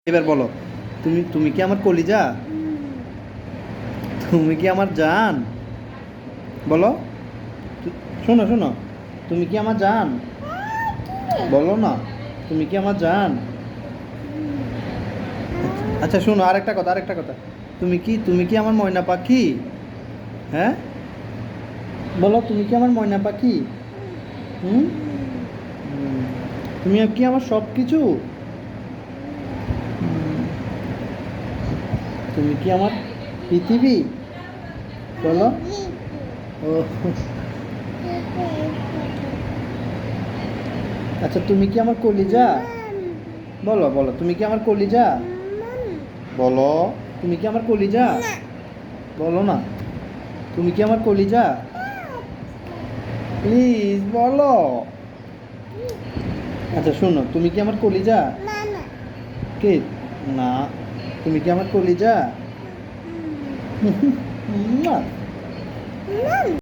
এবার বলো, তুমি তুমি কি আমার কলিজা? তুমি কি আমার জান? বলো। শোনো শোনো, তুমি কি আমার জান? বলো না, তুমি কি আমার জান? আচ্ছা শোনো, আরেকটা কথা, তুমি কি আমার ময়না পাখি? হ্যাঁ, বলো, তুমি কি আমার ময়না পাখি? হুম হুম। তুমি কি আমার সব কিছু? তুমি কি আমার পৃথিবী? বলো। ও, আচ্ছা, তুমি কি আমার কলিজা? বলো বলো, তুমি কি আমার কলিজা? বলো, তুমি কি আমার কলিজা? বলো না, তুমি কি আমার কলিজা? প্লিজ বলো। আচ্ছা শোনো, তুমি কি আমার কলিজা? কে? না, তুমি কি আমার কলিজা?